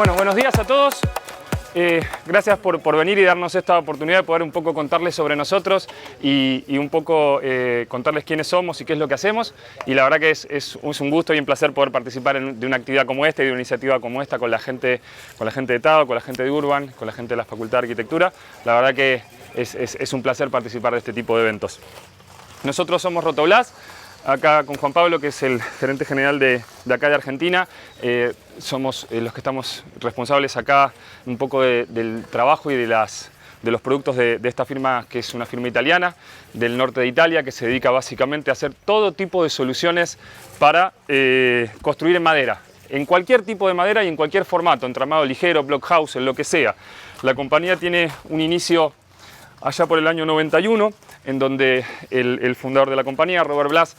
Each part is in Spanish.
Bueno, buenos días a todos. Gracias por venir y darnos esta oportunidad de poder un poco contarles sobre nosotros y un poco contarles quiénes somos y qué es lo que hacemos. Y la verdad que es un gusto y un placer poder participar de una actividad como esta y de una iniciativa como esta con la gente de TADO, con la gente de Urban, con la gente de la Facultad de Arquitectura. La verdad que es un placer participar de este tipo de eventos. Nosotros somos Rotoblas. Acá con Juan Pablo, que es el gerente general de acá de Argentina, somos los que estamos responsables acá un poco del trabajo y de los productos de esta firma, que es una firma italiana del norte de Italia, que se dedica básicamente a hacer todo tipo de soluciones para construir en madera, en cualquier tipo de madera y en cualquier formato, entramado ligero, block house, en lo que sea. La compañía tiene un inicio allá por el año 91, en donde el fundador de la compañía, Robert Blas,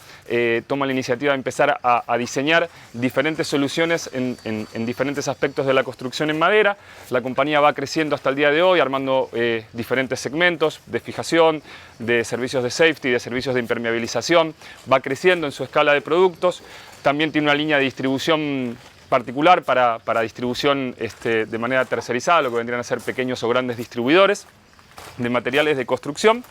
toma la iniciativa de empezar a diseñar diferentes soluciones en diferentes aspectos de la construcción en madera. La compañía va creciendo hasta el día de hoy, armando diferentes segmentos de fijación, de servicios de safety, de servicios de impermeabilización. Va creciendo en su escala de productos. También tiene una línea de distribución particular para distribución de manera tercerizada, lo que vendrían a ser pequeños o grandes distribuidores de materiales de construcción.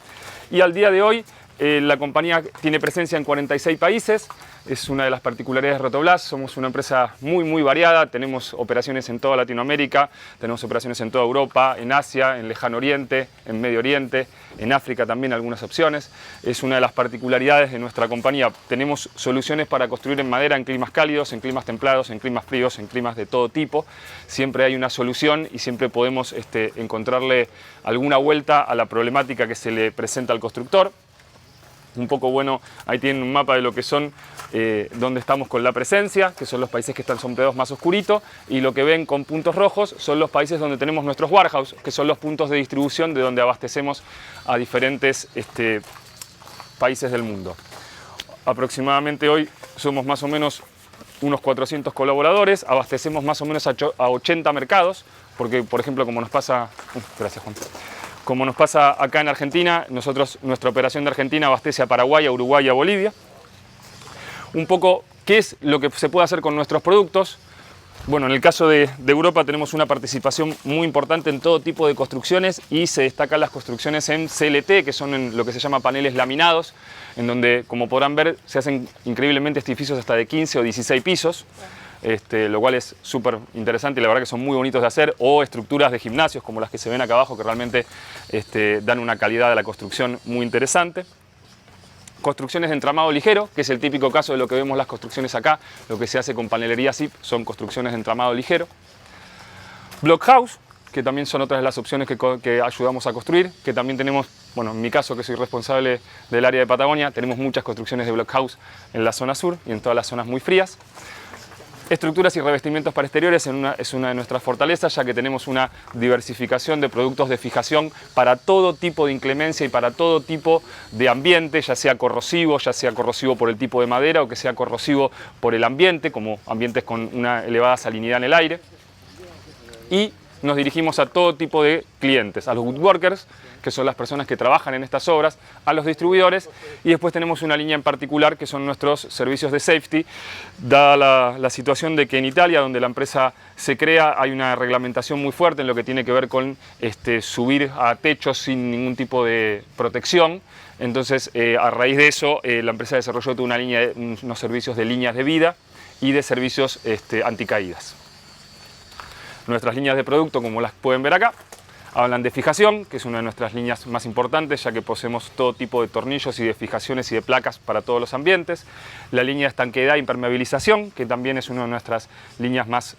Y al día de hoy la compañía tiene presencia en 46 países. Es una de las particularidades de Rotoblas. Somos una empresa muy variada. Tenemos operaciones en toda Latinoamérica, tenemos operaciones en toda Europa, en Asia, en Lejano Oriente, en Medio Oriente, en África también algunas opciones. Es una de las particularidades de nuestra compañía. Tenemos soluciones para construir en madera en climas cálidos, en climas templados, en climas fríos, en climas de todo tipo. Siempre hay una solución y siempre podemos encontrarle alguna vuelta a la problemática que se le presenta al constructor. Un poco bueno, ahí tienen un mapa de lo que son, donde estamos con la presencia, que son los países que están sombreados más oscuritos, y lo que ven con puntos rojos son los países donde tenemos nuestros warehouse, que son los puntos de distribución de donde abastecemos a diferentes países del mundo. Aproximadamente hoy somos más o menos unos 400 colaboradores, abastecemos más o menos a 80 mercados, porque por ejemplo como nos pasa... gracias Juan. Como nos pasa acá en Argentina, nuestra operación de Argentina abastece a Paraguay, a Uruguay y a Bolivia. Un poco, ¿qué es lo que se puede hacer con nuestros productos? Bueno, en el caso de Europa tenemos una participación muy importante en todo tipo de construcciones y se destacan las construcciones en CLT, que son en lo que se llama paneles laminados, en donde, como podrán ver, se hacen increíblemente edificios hasta de 15 o 16 pisos. Lo cual es súper interesante y la verdad que son muy bonitos de hacer, o estructuras de gimnasios como las que se ven acá abajo, que realmente dan una calidad de la construcción muy interesante. Construcciones de entramado ligero, que es el típico caso de lo que vemos las construcciones acá, lo que se hace con panelería ZIP, son construcciones de entramado ligero. Block house, que también son otras de las opciones que ayudamos a construir, que también tenemos, bueno, en mi caso, que soy responsable del área de Patagonia, tenemos muchas construcciones de block house en la zona sur y en todas las zonas muy frías. Estructuras y revestimientos para exteriores es una de nuestras fortalezas, ya que tenemos una diversificación de productos de fijación para todo tipo de inclemencia y para todo tipo de ambiente, ya sea corrosivo por el tipo de madera o que sea corrosivo por el ambiente, como ambientes con una elevada salinidad en el aire. Y nos dirigimos a todo tipo de clientes, a los woodworkers, que son las personas que trabajan en estas obras, a los distribuidores, y después tenemos una línea en particular que son nuestros servicios de safety. Dada la situación de que en Italia, donde la empresa se crea, hay una reglamentación muy fuerte en lo que tiene que ver con subir a techos sin ningún tipo de protección. Entonces, a raíz de eso, la empresa desarrolló toda unos servicios de líneas de vida y de servicios anticaídas. Nuestras líneas de producto, como las pueden ver acá, hablan de fijación, que es una de nuestras líneas más importantes, ya que poseemos todo tipo de tornillos y de fijaciones y de placas para todos los ambientes. La línea de estanqueidad e impermeabilización, que también es una de nuestras líneas más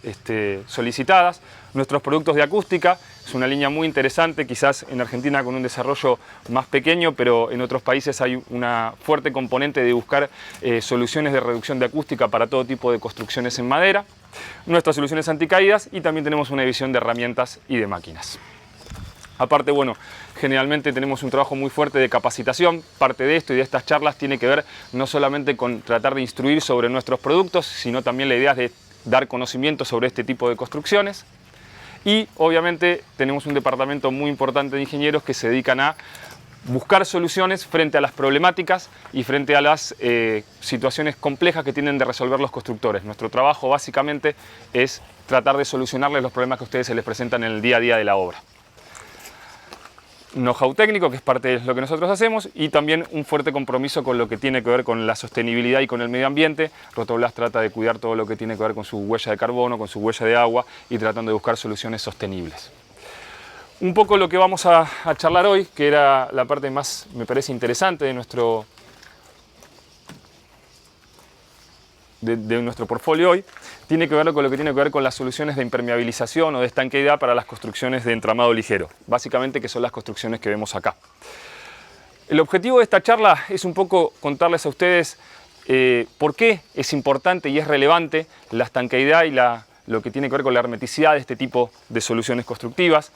solicitadas. Nuestros productos de acústica, es una línea muy interesante, quizás en Argentina con un desarrollo más pequeño, pero en otros países hay una fuerte componente de buscar soluciones de reducción de acústica para todo tipo de construcciones en madera. Nuestras soluciones anticaídas, y también tenemos una división de herramientas y de máquinas. Aparte, bueno, generalmente tenemos un trabajo muy fuerte de capacitación. Parte de esto y de estas charlas tiene que ver no solamente con tratar de instruir sobre nuestros productos, sino también la idea de dar conocimiento sobre este tipo de construcciones. Y obviamente tenemos un departamento muy importante de ingenieros que se dedican a buscar soluciones frente a las problemáticas y frente a las situaciones complejas que tienen de resolver los constructores. Nuestro trabajo básicamente es tratar de solucionarles los problemas que a ustedes se les presentan en el día a día de la obra. Know-how técnico, que es parte de lo que nosotros hacemos, y también un fuerte compromiso con lo que tiene que ver con la sostenibilidad y con el medio ambiente. Rotoblas trata de cuidar todo lo que tiene que ver con su huella de carbono, con su huella de agua y tratando de buscar soluciones sostenibles. Un poco lo que vamos a charlar hoy, que era la parte más, me parece, interesante de nuestro portfolio hoy, tiene que ver con lo que tiene que ver con las soluciones de impermeabilización o de estanqueidad para las construcciones de entramado ligero, básicamente que son las construcciones que vemos acá. El objetivo de esta charla es un poco contarles a ustedes por qué es importante y es relevante la estanqueidad y lo que tiene que ver con la hermeticidad de este tipo de soluciones constructivas,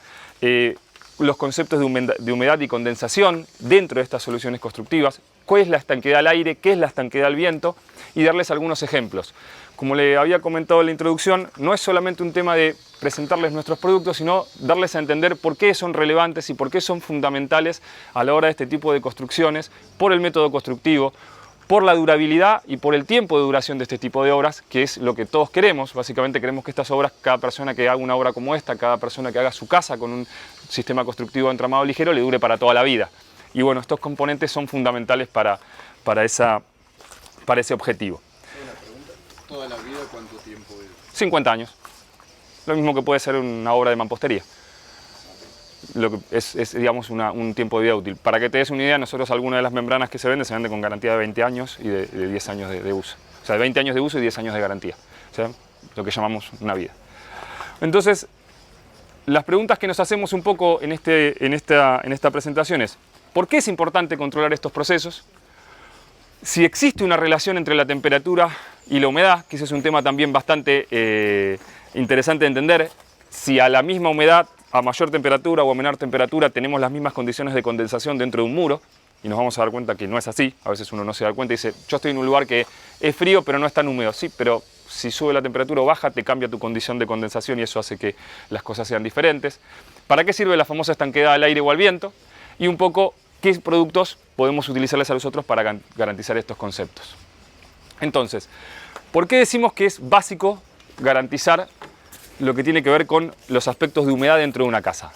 los conceptos de humedad y condensación dentro de estas soluciones constructivas, cuál es la estanqueidad al aire, qué es la estanqueidad al viento, y darles algunos ejemplos. Como le había comentado en la introducción, no es solamente un tema de presentarles nuestros productos, sino darles a entender por qué son relevantes y por qué son fundamentales a la hora de este tipo de construcciones, por el método constructivo, por la durabilidad y por el tiempo de duración de este tipo de obras, que es lo que todos queremos. Básicamente queremos que estas obras, cada persona que haga una obra como esta, cada persona que haga su casa con un sistema constructivo de entramado ligero, le dure para toda la vida. Y bueno, estos componentes son fundamentales para ese objetivo. Una pregunta, ¿toda la vida cuánto tiempo es? 50 años. Lo mismo que puede ser una obra de mampostería. Lo que es digamos, un tiempo de vida útil. Para que te des una idea, nosotros algunas de las membranas que se venden con garantía de 20 años y de 10 años de uso. O sea, de 20 años de uso y 10 años de garantía. O sea, lo que llamamos una vida. Entonces, las preguntas que nos hacemos un poco en esta presentación es: ¿por qué es importante controlar estos procesos? Si existe una relación entre la temperatura y la humedad, que ese es un tema también bastante interesante de entender. Si a la misma humedad, a mayor temperatura o a menor temperatura, tenemos las mismas condiciones de condensación dentro de un muro, y nos vamos a dar cuenta que no es así. A veces uno no se da cuenta y dice: yo estoy en un lugar que es frío pero no es tan húmedo. Sí, pero si sube la temperatura o baja, te cambia tu condición de condensación y eso hace que las cosas sean diferentes. ¿Para qué sirve la famosa estanqueidad al aire o al viento? Y un poco qué productos podemos utilizarles a nosotros para garantizar estos conceptos. Entonces, ¿por qué decimos que es básico garantizar lo que tiene que ver con los aspectos de humedad dentro de una casa?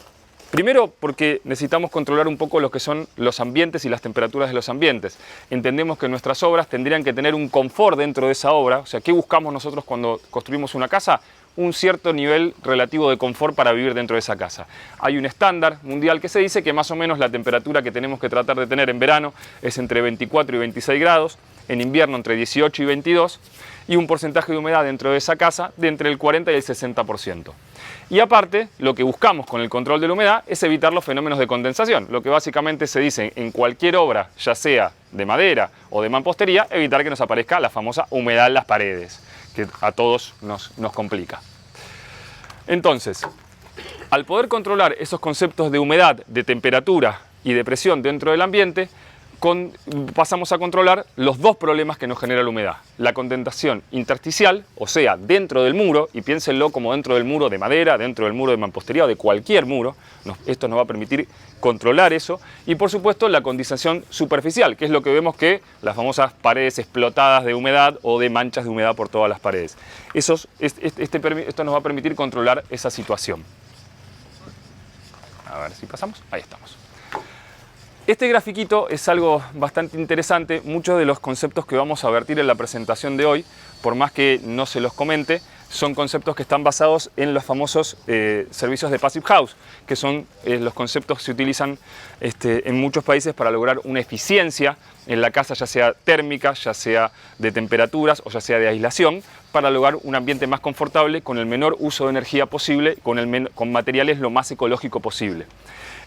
Primero, porque necesitamos controlar un poco lo que son los ambientes y las temperaturas de los ambientes. Entendemos que nuestras obras tendrían que tener un confort dentro de esa obra. O sea, ¿qué buscamos nosotros cuando construimos una casa? Un cierto nivel relativo de confort para vivir dentro de esa casa. Hay un estándar mundial que se dice que más o menos la temperatura que tenemos que tratar de tener en verano es entre 24 y 26 grados, en invierno entre 18 y 22, y un porcentaje de humedad dentro de esa casa de entre el 40 y el 60%. Y aparte, lo que buscamos con el control de la humedad es evitar los fenómenos de condensación. Lo que básicamente se dice en cualquier obra, ya sea de madera o de mampostería, evitar que nos aparezca la famosa humedad en las paredes, que a todos nos complica. Entonces, al poder controlar esos conceptos de humedad, de temperatura y de presión dentro del ambiente, pasamos a controlar los dos problemas que nos genera la humedad. La condensación intersticial, o sea, dentro del muro, y piénsenlo como dentro del muro de madera, dentro del muro de mampostería o de cualquier muro. Esto nos va a permitir controlar eso. Y por supuesto la condensación superficial, que es lo que vemos que las famosas paredes explotadas de humedad o de manchas de humedad por todas las paredes. Esto nos va a permitir controlar esa situación. A ver si pasamos. Ahí estamos. Este grafiquito es algo bastante interesante. Muchos de los conceptos que vamos a vertir en la presentación de hoy, por más que no se los comente, son conceptos que están basados en los famosos servicios de Passive House, que son los conceptos que se utilizan en muchos países para lograr una eficiencia en la casa, ya sea térmica, ya sea de temperaturas o ya sea de aislación, para lograr un ambiente más confortable con el menor uso de energía posible, con materiales lo más ecológico posible.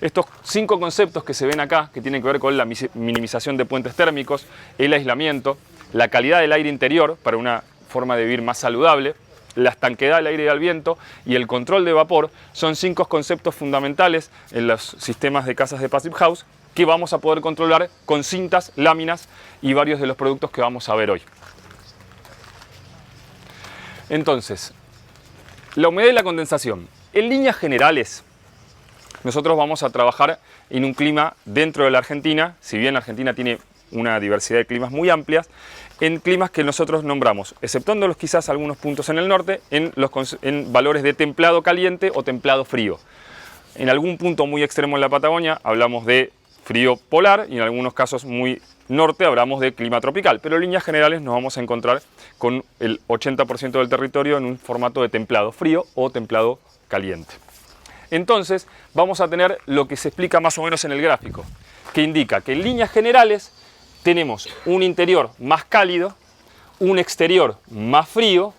Estos 5 conceptos que se ven acá, que tienen que ver con la minimización de puentes térmicos, el aislamiento, la calidad del aire interior para una forma de vivir más saludable, la estanqueidad del aire y del viento y el control de vapor, son 5 conceptos fundamentales en los sistemas de casas de Passive House que vamos a poder controlar con cintas, láminas y varios de los productos que vamos a ver hoy. Entonces, la humedad y la condensación. En líneas generales, nosotros vamos a trabajar en un clima dentro de la Argentina, si bien la Argentina tiene una diversidad de climas muy amplias, en climas que nosotros nombramos, exceptuándolos quizás algunos puntos en el norte, en valores de templado caliente o templado frío. En algún punto muy extremo en la Patagonia hablamos de frío polar y en algunos casos muy norte hablamos de clima tropical, pero en líneas generales nos vamos a encontrar con el 80% del territorio en un formato de templado frío o templado caliente. Entonces vamos a tener lo que se explica más o menos en el gráfico, que indica que en líneas generales tenemos un interior más cálido, un exterior más frío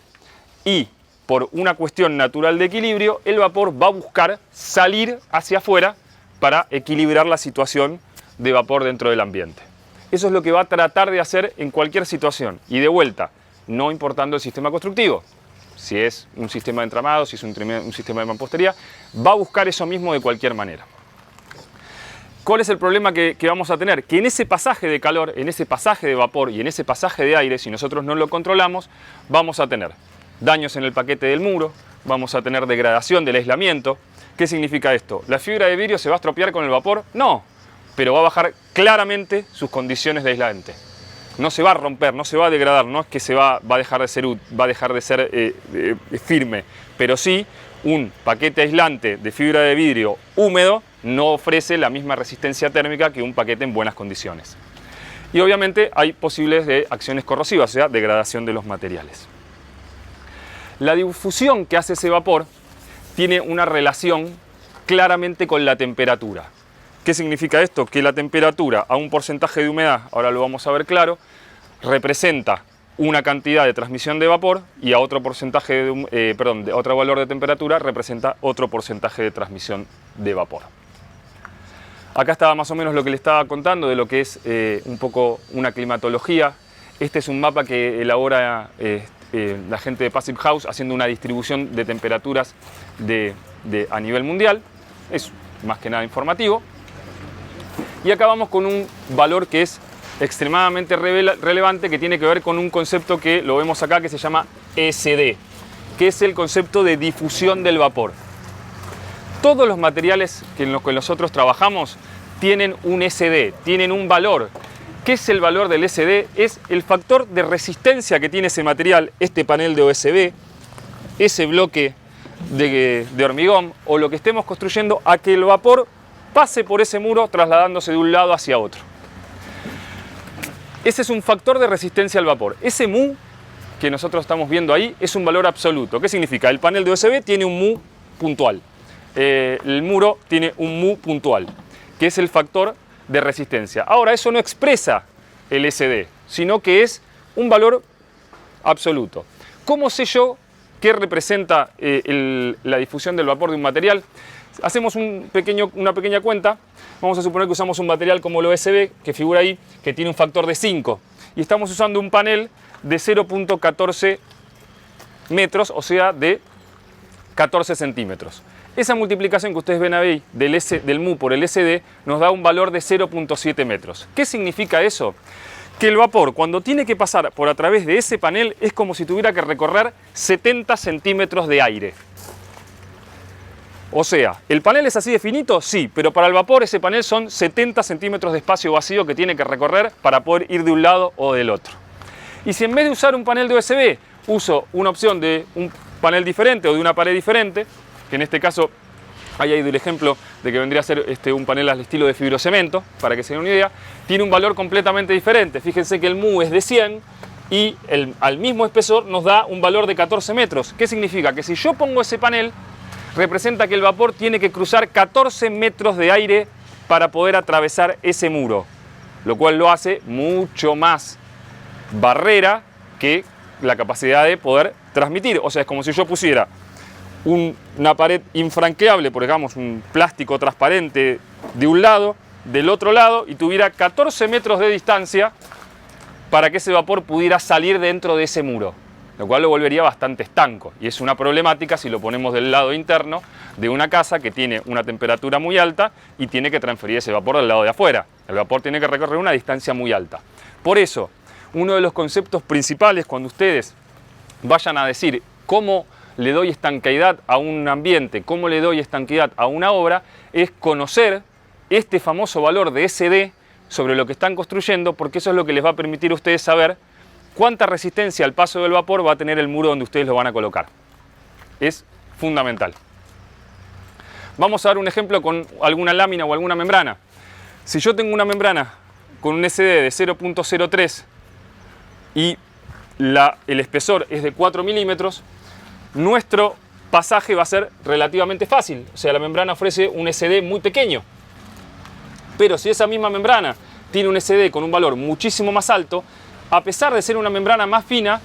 y por una cuestión natural de equilibrio, el vapor va a buscar salir hacia afuera para equilibrar la situación de vapor dentro del ambiente. Eso es lo que va a tratar de hacer en cualquier situación. Y de vuelta, no importando el sistema constructivo. Si es un sistema de entramado, si es un sistema de mampostería, va a buscar eso mismo de cualquier manera. ¿Cuál es el problema que vamos a tener? Que en ese pasaje de calor, en ese pasaje de vapor y en ese pasaje de aire, si nosotros no lo controlamos, vamos a tener daños en el paquete del muro, vamos a tener degradación del aislamiento. ¿Qué significa esto? ¿La fibra de vidrio se va a estropear con el vapor? No, pero va a bajar claramente sus condiciones de aislante. No se va a romper, no se va a degradar, no es que va a dejar de ser firme, pero sí un paquete aislante de fibra de vidrio húmedo no ofrece la misma resistencia térmica que un paquete en buenas condiciones. Y obviamente hay posibles de acciones corrosivas, o sea, degradación de los materiales. La difusión que hace ese vapor tiene una relación claramente con la temperatura. ¿Qué significa esto? Que la temperatura a un porcentaje de humedad, ahora lo vamos a ver claro, representa una cantidad de transmisión de vapor y a otro porcentaje de otro valor de temperatura representa otro porcentaje de transmisión de vapor. Acá estaba más o menos lo que le estaba contando de lo que es un poco una climatología. Este es un mapa que elabora la gente de Passive House haciendo una distribución de temperaturas a nivel mundial. Es más que nada informativo. Y acá vamos con un valor que es extremadamente relevante, que tiene que ver con un concepto que lo vemos acá que se llama SD, que es el concepto de difusión del vapor. Todos los materiales en los que nosotros trabajamos tienen un SD, tienen un valor. ¿Qué es el valor del SD? Es el factor de resistencia que tiene ese material, este panel de OSB, ese bloque de hormigón o lo que estemos construyendo, a que el vapor pase por ese muro trasladándose de un lado hacia otro. Ese es un factor de resistencia al vapor. Ese mu que nosotros estamos viendo ahí es un valor absoluto. ¿Qué significa? El panel de OSB tiene un mu puntual. El muro tiene un mu puntual, que es el factor de resistencia. Ahora, eso no expresa el SD, sino que es un valor absoluto. ¿Cómo sé yo qué representa la difusión del vapor de un material? Hacemos una pequeña cuenta. Vamos a suponer que usamos un material como el OSB, que figura ahí, que tiene un factor de 5. Y estamos usando un panel de 0.14 metros, o sea, de 14 centímetros. Esa multiplicación que ustedes ven ahí del mu por el SD nos da un valor de 0.7 metros. ¿Qué significa eso? Que el vapor, cuando tiene que pasar por a través de ese panel, es como si tuviera que recorrer 70 centímetros de aire. O sea, ¿el panel es así de finito? Sí, pero para el vapor ese panel son 70 centímetros de espacio vacío que tiene que recorrer para poder ir de un lado o del otro. Y si en vez de usar un panel de OSB uso una opción de un panel diferente o de una pared diferente, que en este caso hay ahí el ejemplo de que vendría a ser un panel al estilo de fibrocemento, para que se den una idea, tiene un valor completamente diferente. Fíjense que el mu es de 100 y al mismo espesor nos da un valor de 14 metros. ¿Qué significa? Que si yo pongo ese panel, representa que el vapor tiene que cruzar 14 metros de aire para poder atravesar ese muro, lo cual lo hace mucho más barrera que la capacidad de poder transmitir. O sea, es como si yo pusiera una pared infranqueable, por digamos un plástico transparente de un lado, del otro lado, y tuviera 14 metros de distancia para que ese vapor pudiera salir dentro de ese muro, lo cual lo volvería bastante estanco. Y es una problemática si lo ponemos del lado interno de una casa que tiene una temperatura muy alta y tiene que transferir ese vapor del lado de afuera. El vapor tiene que recorrer una distancia muy alta. Por eso, uno de los conceptos principales cuando ustedes vayan a decir cómo le doy estanqueidad a un ambiente, cómo le doy estanqueidad a una obra, es conocer este famoso valor de SD sobre lo que están construyendo, porque eso es lo que les va a permitir a ustedes saber cuánta resistencia al paso del vapor va a tener el muro donde ustedes lo van a colocar. Es fundamental. Vamos a dar un ejemplo con alguna lámina o alguna membrana. Si yo tengo una membrana con un SD de 0.03 y el espesor es de 4 milímetros, nuestro pasaje va a ser relativamente fácil. O sea, la membrana ofrece un SD muy pequeño. Pero si esa misma membrana tiene un SD con un valor muchísimo más alto, a pesar de ser una membrana más fina,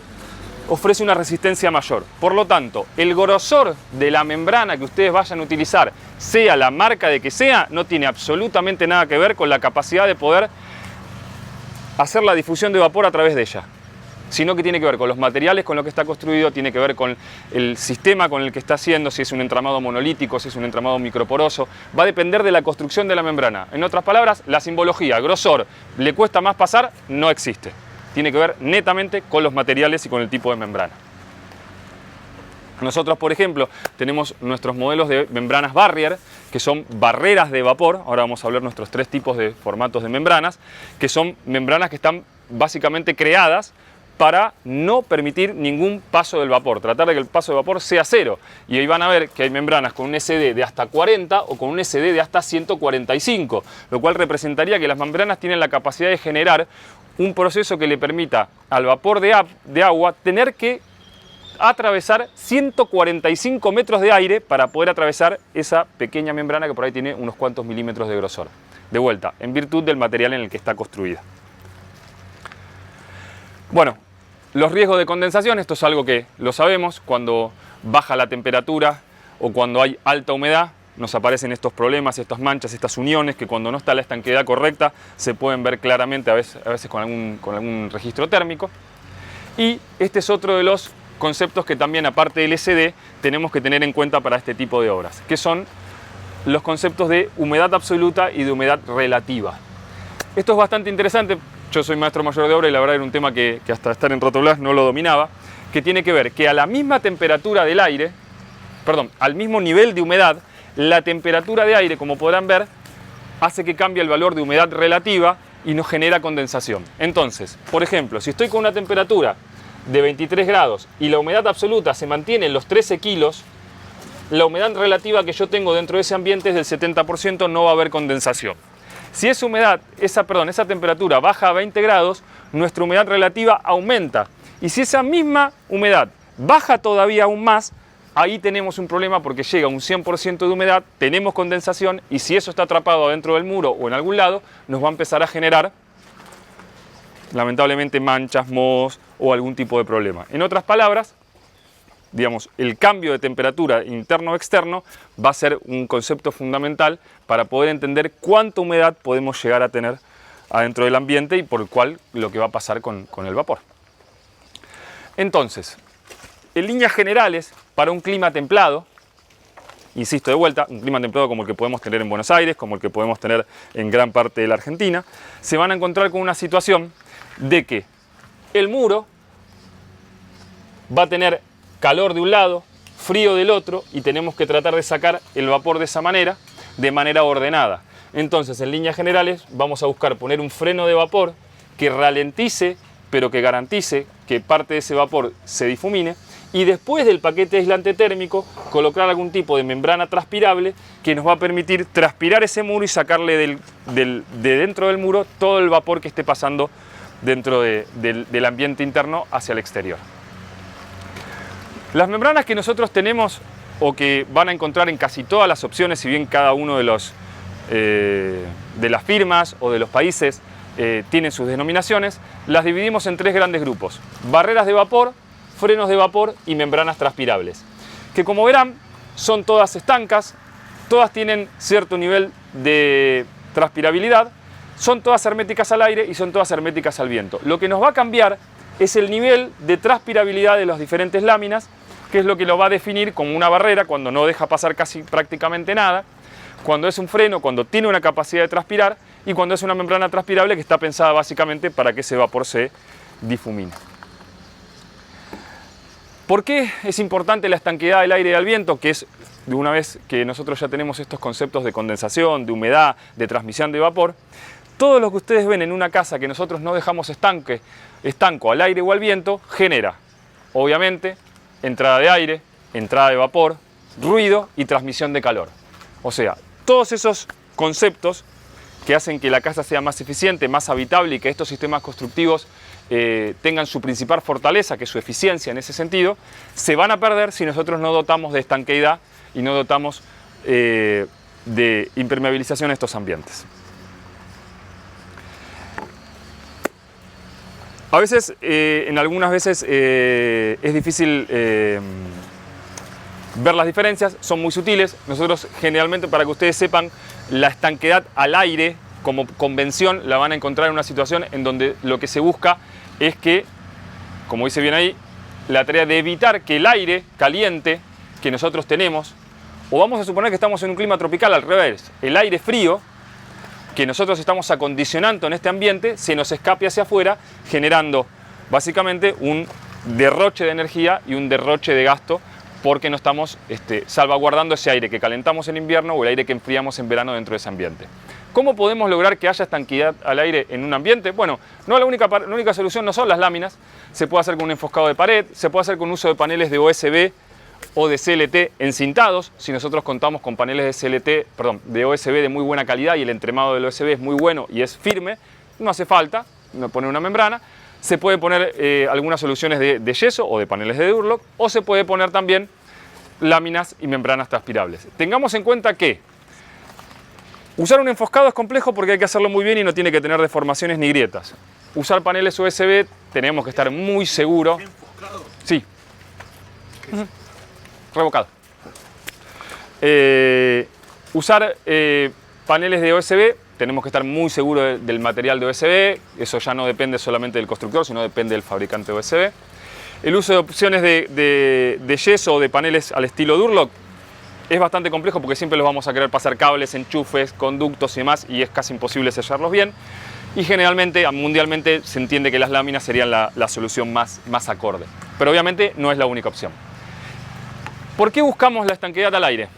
ofrece una resistencia mayor. Por lo tanto, el grosor de la membrana que ustedes vayan a utilizar, sea la marca de que sea, no tiene absolutamente nada que ver con la capacidad de poder hacer la difusión de vapor a través de ella, sino que tiene que ver con los materiales con los que está construido, tiene que ver con el sistema con el que está haciendo, si es un entramado monolítico, si es un entramado microporoso. Va a depender de la construcción de la membrana. En otras palabras, la simbología, grosor, ¿le cuesta más pasar? No existe. Tiene que ver netamente con los materiales y con el tipo de membrana. Nosotros, por ejemplo, tenemos nuestros modelos de membranas barrier, que son barreras de vapor. Ahora vamos a hablar nuestros 3 tipos de formatos de membranas, que son membranas que están básicamente creadas para no permitir ningún paso del vapor, tratar de que el paso de vapor sea cero. Y ahí van a ver que hay membranas con un SD de hasta 40 o con un SD de hasta 145, lo cual representaría que las membranas tienen la capacidad de generar un proceso que le permita al vapor de agua tener que atravesar 145 metros de aire para poder atravesar esa pequeña membrana que por ahí tiene unos cuantos milímetros de grosor. De vuelta, en virtud del material en el que está construida. Bueno, los riesgos de condensación, esto es algo que lo sabemos, cuando baja la temperatura o cuando hay alta humedad, nos aparecen estos problemas, estas manchas, estas uniones que cuando no está la estanqueidad correcta se pueden ver claramente a veces con algún registro térmico. Y este es otro de los conceptos que también, aparte del SD, tenemos que tener en cuenta para este tipo de obras, que son los conceptos de humedad absoluta y de humedad relativa. Esto es bastante interesante. Yo soy maestro mayor de obra y la verdad era un tema que hasta estar en Rotoblas no lo dominaba, que tiene que ver que a la misma temperatura del aire, al mismo nivel de humedad, la temperatura de aire, como podrán ver, hace que cambie el valor de humedad relativa y nos genera condensación. Entonces, por ejemplo, si estoy con una temperatura de 23 grados y la humedad absoluta se mantiene en los 13 kilos, la humedad relativa que yo tengo dentro de ese ambiente es del 70%, no va a haber condensación. Si esa esa temperatura baja a 20 grados, nuestra humedad relativa aumenta. Y si esa misma humedad baja todavía aún más, ahí tenemos un problema porque llega a un 100% de humedad, tenemos condensación y si eso está atrapado dentro del muro o en algún lado, nos va a empezar a generar, lamentablemente, manchas, mohos o algún tipo de problema. En otras palabras, digamos, el cambio de temperatura interno o externo va a ser un concepto fundamental para poder entender cuánta humedad podemos llegar a tener adentro del ambiente y por el cual lo que va a pasar con el vapor. Entonces, en líneas generales, para un clima templado, insisto de vuelta, un clima templado como el que podemos tener en Buenos Aires, como el que podemos tener en gran parte de la Argentina, se van a encontrar con una situación de que el muro va a tener calor de un lado, frío del otro, y tenemos que tratar de sacar el vapor de esa manera, de manera ordenada. Entonces, en líneas generales, vamos a buscar poner un freno de vapor que ralentice, pero que garantice que parte de ese vapor se difumine, y después del paquete aislante térmico, colocar algún tipo de membrana transpirable que nos va a permitir transpirar ese muro y sacarle de dentro del muro todo el vapor que esté pasando dentro del ambiente interno hacia el exterior. Las membranas que nosotros tenemos o que van a encontrar en casi todas las opciones, si bien cada uno de las firmas o de los países tienen sus denominaciones, las dividimos en 3 grandes grupos: barreras de vapor, frenos de vapor y membranas transpirables, que como verán son todas estancas, todas tienen cierto nivel de transpirabilidad, son todas herméticas al aire y son todas herméticas al viento. Lo que nos va a cambiar es el nivel de transpirabilidad de las diferentes láminas, que es lo que lo va a definir como una barrera cuando no deja pasar casi prácticamente nada, cuando es un freno, cuando tiene una capacidad de transpirar, y cuando es una membrana transpirable que está pensada básicamente para que ese vapor se difumine. ¿Por qué es importante la estanqueidad del aire y del viento? Que es, de una vez que nosotros ya tenemos estos conceptos de condensación, de humedad, de transmisión de vapor, todo lo que ustedes ven en una casa que nosotros no dejamos estanco al aire o al viento, genera, obviamente, entrada de aire, entrada de vapor, ruido y transmisión de calor. O sea, todos esos conceptos que hacen que la casa sea más eficiente, más habitable y que estos sistemas constructivos tengan su principal fortaleza, que es su eficiencia en ese sentido, se van a perder si nosotros no dotamos de estanqueidad y no dotamos de impermeabilización a estos ambientes. A veces, en algunas veces es difícil ver las diferencias, son muy sutiles. Nosotros generalmente, para que ustedes sepan, la estanqueidad al aire como convención la van a encontrar en una situación en donde lo que se busca es que, como dice bien ahí, la tarea de evitar que el aire caliente que nosotros tenemos, o vamos a suponer que estamos en un clima tropical, al revés, el aire frío que nosotros estamos acondicionando en este ambiente se nos escape hacia afuera, generando básicamente un derroche de energía y un derroche de gasto, porque no estamos salvaguardando ese aire que calentamos en invierno o el aire que enfriamos en verano dentro de ese ambiente. ¿Cómo podemos lograr que haya estanqueidad al aire en un ambiente? Bueno, la única solución no son las láminas, se puede hacer con un enfoscado de pared, se puede hacer con uso de paneles de OSB o de CLT encintados. Si nosotros contamos con paneles de OSB de muy buena calidad y el entremado del OSB es muy bueno y es firme, no hace falta poner una membrana. Se puede poner algunas soluciones de yeso o de paneles de Durlock, o se puede poner también láminas y membranas transpirables. Tengamos en cuenta que usar un enfoscado es complejo porque hay que hacerlo muy bien y no tiene que tener deformaciones ni grietas. Usar paneles USB tenemos que estar muy seguros. ¿Enfoscado? Sí. Revocado. Usar paneles de OSB, tenemos que estar muy seguros del material de OSB. Eso ya no depende solamente del constructor, sino depende del fabricante de OSB. El uso de opciones de yeso o de paneles al estilo Durlock es bastante complejo porque siempre los vamos a querer pasar cables, enchufes, conductos y demás, y es casi imposible sellarlos bien. Y generalmente, mundialmente, se entiende que las láminas serían la solución más acorde. Pero obviamente no es la única opción. ¿Por qué buscamos la estanqueidad al aire?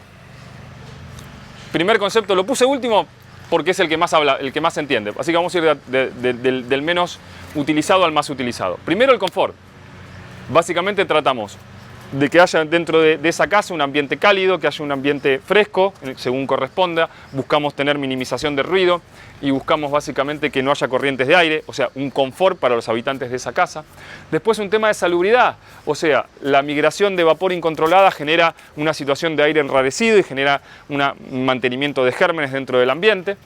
Primer concepto, lo puse último porque es el que más habla, el que más se entiende. Así que vamos a ir del menos utilizado al más utilizado. Primero, el confort. Básicamente tratamos de que haya dentro de esa casa un ambiente cálido, que haya un ambiente fresco, según corresponda. Buscamos tener minimización de ruido y buscamos básicamente que no haya corrientes de aire, o sea, un confort para los habitantes de esa casa. Después, un tema de salubridad, o sea, la migración de vapor incontrolada genera una situación de aire enrarecido y genera un mantenimiento de gérmenes dentro del ambiente.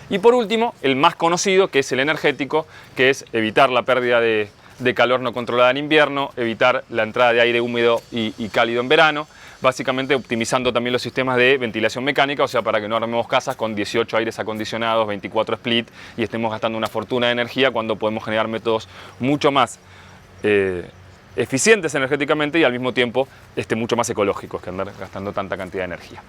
Y por último, el más conocido, que es el energético, que es evitar la pérdida de calor no controlada en invierno, evitar la entrada de aire húmedo y cálido en verano, básicamente optimizando también los sistemas de ventilación mecánica, o sea, para que no armemos casas con 18 aires acondicionados, 24 split y estemos gastando una fortuna de energía cuando podemos generar métodos mucho más eficientes energéticamente y al mismo tiempo mucho más ecológicos que andar gastando tanta cantidad de energía.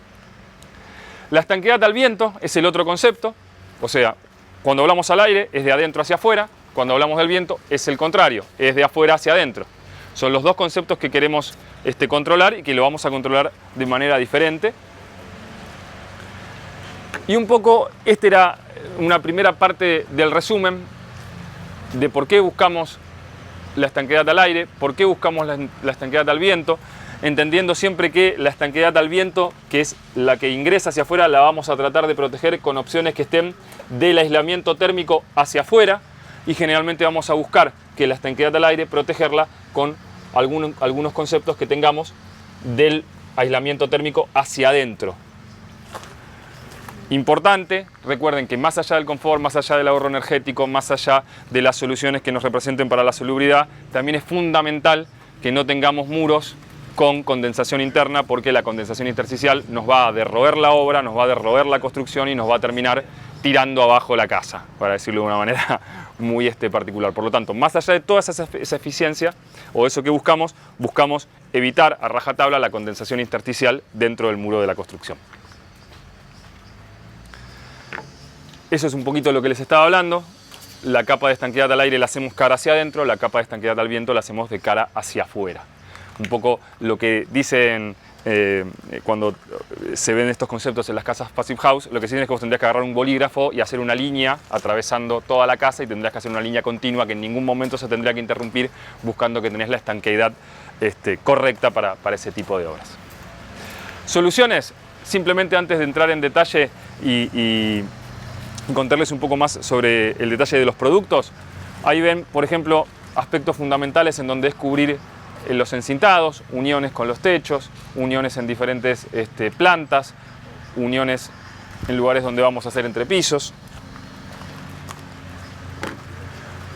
La estanqueidad al viento es el otro concepto, o sea, cuando hablamos al aire es de adentro hacia afuera. Cuando hablamos del viento es el contrario, es de afuera hacia adentro. Son los dos conceptos que queremos controlar y que lo vamos a controlar de manera diferente. Y un poco, esta era una primera parte del resumen de por qué buscamos la estanqueidad al aire, por qué buscamos la estanqueidad al viento, entendiendo siempre que la estanqueidad al viento, que es la que ingresa hacia afuera, la vamos a tratar de proteger con opciones que estén del aislamiento térmico hacia afuera. Y generalmente vamos a buscar que la estanqueidad al aire, protegerla con algunos conceptos que tengamos del aislamiento térmico hacia adentro. Importante, recuerden que más allá del confort, más allá del ahorro energético, más allá de las soluciones que nos representen para la salubridad, también es fundamental que no tengamos muros con condensación interna, porque la condensación intersticial nos va a derroer la obra, nos va a derroer la construcción y nos va a terminar tirando abajo la casa, para decirlo de una manera muy particular. Por lo tanto, más allá de toda esa eficiencia o eso que buscamos evitar a rajatabla la condensación intersticial dentro del muro de la construcción. Eso es un poquito lo que les estaba hablando. La capa de estanqueidad al aire la hacemos cara hacia adentro, la capa de estanqueidad al viento la hacemos de cara hacia afuera. Un poco lo que dicen cuando se ven estos conceptos en las casas Passive House, lo que sí es que vos tendrías que agarrar un bolígrafo y hacer una línea atravesando toda la casa, y tendrías que hacer una línea continua que en ningún momento se tendría que interrumpir, buscando que tenés la estanqueidad correcta para ese tipo de obras. Soluciones, simplemente antes de entrar en detalle y contarles un poco más sobre el detalle de los productos, ahí ven, por ejemplo, aspectos fundamentales en donde es cubrir los encintados, uniones con los techos, uniones en diferentes plantas, uniones en lugares donde vamos a hacer entrepisos,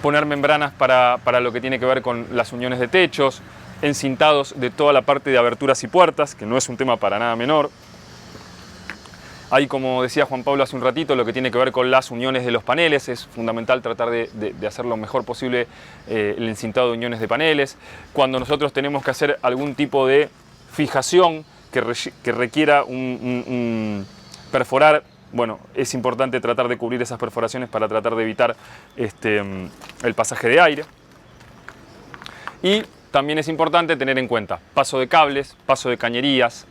poner membranas para lo que tiene que ver con las uniones de techos, encintados de toda la parte de aberturas y puertas, que no es un tema para nada menor. Ahí, como decía Juan Pablo hace un ratito, lo que tiene que ver con las uniones de los paneles, es fundamental tratar de hacer lo mejor posible el encintado de uniones de paneles. Cuando nosotros tenemos que hacer algún tipo de fijación que requiera perforar, bueno, es importante tratar de cubrir esas perforaciones para tratar de evitar el pasaje de aire. Y también es importante tener en cuenta paso de cables, paso de cañerías,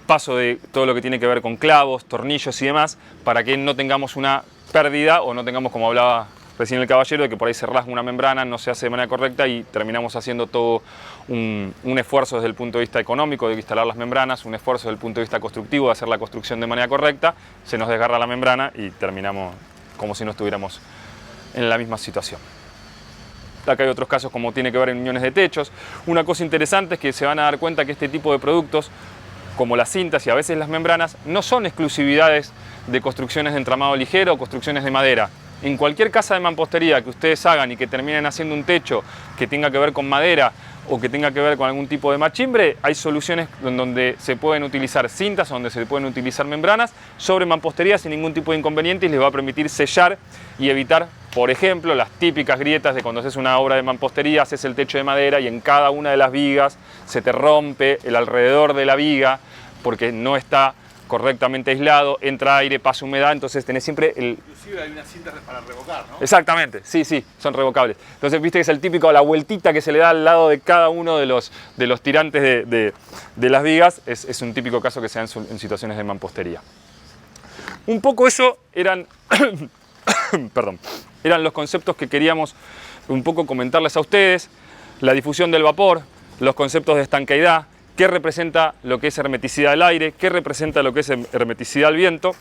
paso de todo lo que tiene que ver con clavos, tornillos y demás, para que no tengamos una pérdida o no tengamos, como hablaba recién el caballero, de que por ahí se rasga una membrana, no se hace de manera correcta y terminamos haciendo todo un esfuerzo desde el punto de vista económico de instalar las membranas, un esfuerzo desde el punto de vista constructivo de hacer la construcción de manera correcta, se nos desgarra la membrana y terminamos como si no estuviéramos en la misma situación. Acá hay otros casos como tiene que ver en uniones de techos. Una cosa interesante es que se van a dar cuenta que este tipo de productos, como las cintas y a veces las membranas, no son exclusividades de construcciones de entramado ligero o construcciones de madera. En cualquier casa de mampostería que ustedes hagan y que terminen haciendo un techo que tenga que ver con madera o que tenga que ver con algún tipo de machimbre, hay soluciones donde se pueden utilizar cintas, donde se pueden utilizar membranas sobre mampostería sin ningún tipo de inconveniente, y les va a permitir sellar y evitar, por ejemplo, las típicas grietas de cuando haces una obra de mampostería, haces el techo de madera y en cada una de las vigas se te rompe el alrededor de la viga porque no está correctamente aislado, entra aire, pasa humedad, entonces tenés siempre el... Inclusive hay unas cintas para revocar, ¿no? Exactamente, sí, son revocables. Entonces viste que es el típico, la vueltita que se le da al lado de cada uno de los tirantes de las vigas, es un típico caso que se da en situaciones de mampostería. Un poco eso eran, perdón, eran los conceptos que queríamos un poco comentarles a ustedes: la difusión del vapor, los conceptos de estanqueidad, qué representa lo que es hermeticidad del aire, qué representa lo que es hermeticidad del viento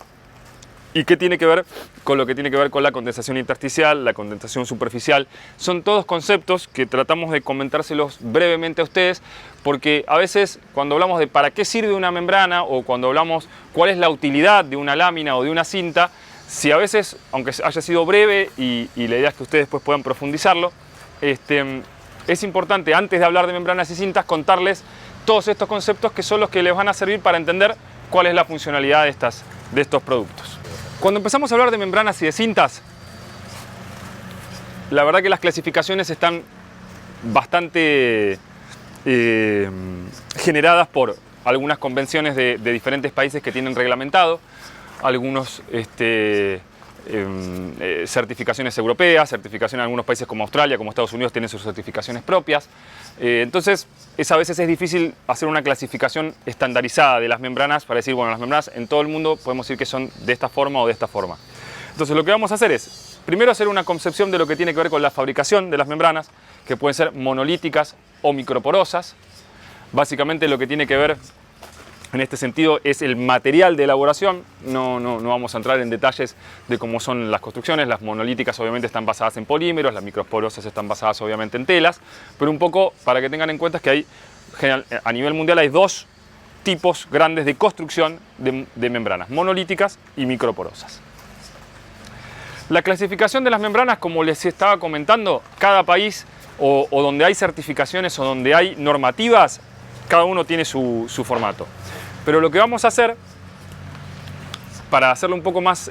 y qué tiene que ver con lo que tiene que ver con la condensación intersticial, la condensación superficial. Son todos conceptos que tratamos de comentárselos brevemente a ustedes, porque a veces cuando hablamos de para qué sirve una membrana o cuando hablamos cuál es la utilidad de una lámina o de una cinta, si a veces, aunque haya sido breve y la idea es que ustedes después puedan profundizarlo, es importante, antes de hablar de membranas y cintas, contarles todos estos conceptos que son los que les van a servir para entender cuál es la funcionalidad de estos productos. Cuando empezamos a hablar de membranas y de cintas, la verdad que las clasificaciones están bastante generadas por algunas convenciones de diferentes países que tienen reglamentado, algunos certificaciones europeas, certificaciones en algunos países como Australia, como Estados Unidos tienen sus certificaciones propias. Entonces a veces es difícil hacer una clasificación estandarizada de las membranas para decir, bueno, las membranas en todo el mundo podemos decir que son de esta forma o de esta forma. Entonces lo que vamos a hacer es, primero, hacer una concepción de lo que tiene que ver con la fabricación de las membranas, que pueden ser monolíticas o microporosas. Básicamente lo que tiene que ver en este sentido es el material de elaboración. No vamos a entrar en detalles de cómo son las construcciones. Las monolíticas obviamente están basadas en polímeros, las microporosas están basadas obviamente en telas, pero un poco para que tengan en cuenta es que a nivel mundial hay dos tipos grandes de construcción de membranas: monolíticas y microporosas. La clasificación de las membranas, como les estaba comentando, cada país o donde hay certificaciones o donde hay normativas, cada uno tiene su formato. Pero lo que vamos a hacer, para hacerlo un poco más